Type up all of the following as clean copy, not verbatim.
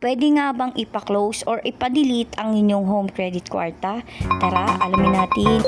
Pwede nga bang ipa-close or ipa-delete ang inyong home credit kwarta? Tara, alamin natin.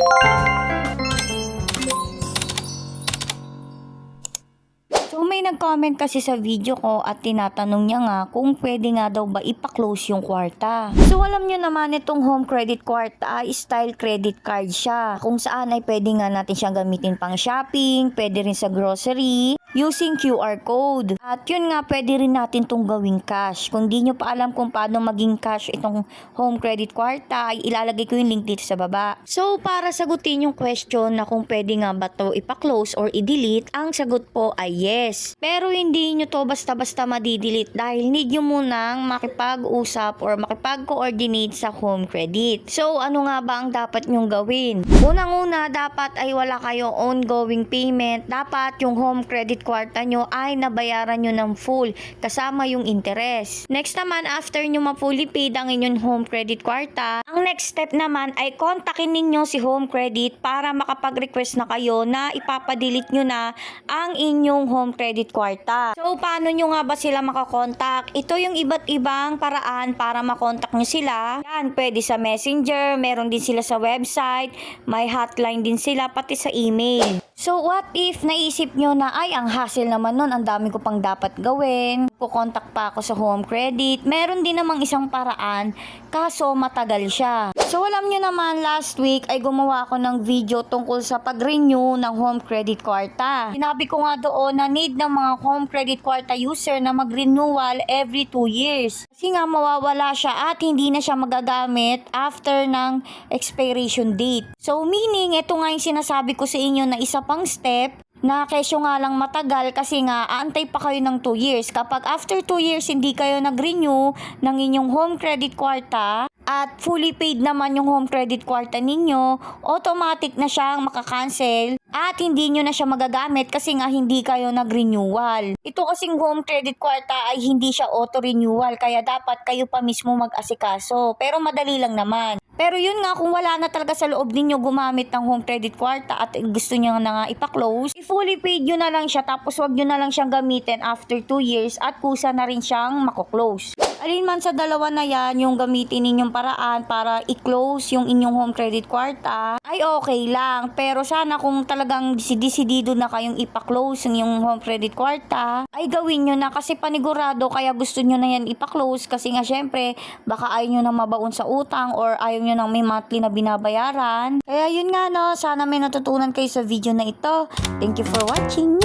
So may nag-comment kasi sa video ko at tinatanong niya nga kung pwede nga daw ba ipa-close yung kwarta. So alam niyo naman itong home credit kwarta ay style credit card siya. Kung saan ay pwede nga natin siyang gamitin pang shopping, pwede rin sa grocery, using QR code. At yun nga, pwede rin natin itong gawing cash. Kung di nyo pa alam kung paano maging cash itong home credit kwarta, ay ilalagay ko yung link dito sa baba. So para sagutin yung question na kung pwede nga ba to ipa-close or i-delete, ang sagot po ay yes. Pero hindi nyo to basta-basta madi-delete dahil need nyo munang makipag-usap or makipag-coordinate sa home credit. So ano nga ba ang dapat nyong gawin? Unang-una, dapat ay wala kayong ongoing payment. Dapat yung home credit kwarta nyo ay nabayaran nyo ng full kasama yung interest. Next naman, after nyo ma-fully paid ang inyong home credit kwarta, ang next step naman ay kontakin ninyo si home credit para makapag-request na kayo na ipapadelete nyo na ang inyong home credit kwarta. So, paano nyo nga ba sila makakontak? Ito yung iba't ibang paraan para makontak nyo sila. Yan, pwede sa messenger, meron din sila sa website, may hotline din sila, pati sa email. So, what if naisip nyo na, ay, ang hassle naman nun, ang dami ko pang dapat gawin, kukontak pa ako sa home credit. Meron din namang isang paraan, kaso matagal siya. So, alam nyo naman, last week ay gumawa ako ng video tungkol sa pag-renew ng home credit kwarta. Sinabi ko nga doon na need ng mga home credit kwarta user na mag-renewal every 2 years. Kasi nga mawawala siya at hindi na siya magagamit after ng expiration date. So, meaning, ito nga yung sinasabi ko sa inyo na isa pang step na kesyo nga lang matagal kasi nga aantay pa kayo ng 2 years. Kapag after 2 years hindi kayo nag-renew ng inyong home credit kwarta at fully paid naman yung home credit kwarta ninyo, automatic na siyang makakancel at hindi nyo na siya magagamit kasi nga hindi kayo nag-renewal. Ito kasing home credit kwarta ay hindi siya auto-renewal kaya dapat kayo pa mismo mag-asikaso. Pero madali lang naman. Pero yun nga, kung wala na talaga sa loob ninyo gumamit ng home credit kwarta at gusto nyo na nga ipa-close, i-fully paid nyo na lang siya tapos wag nyo na lang siyang gamitin after 2 years at kusa na rin siyang mako-close. Alin man sa dalawa na yan, yung gamitin ninyong paraan para i-close yung inyong home credit kwarta, ay okay lang. Pero sana kung talagang desidido na kayong ipa-close yung home credit kwarta, ay gawin nyo na kasi panigurado kaya gusto nyo na yan ipa-close kasi nga syempre baka ayaw nyo na mabaon sa utang or ayaw nyo nang may monthly na binabayaran. Kaya yun nga no, sana may natutunan kayo sa video na ito. Thank you for watching.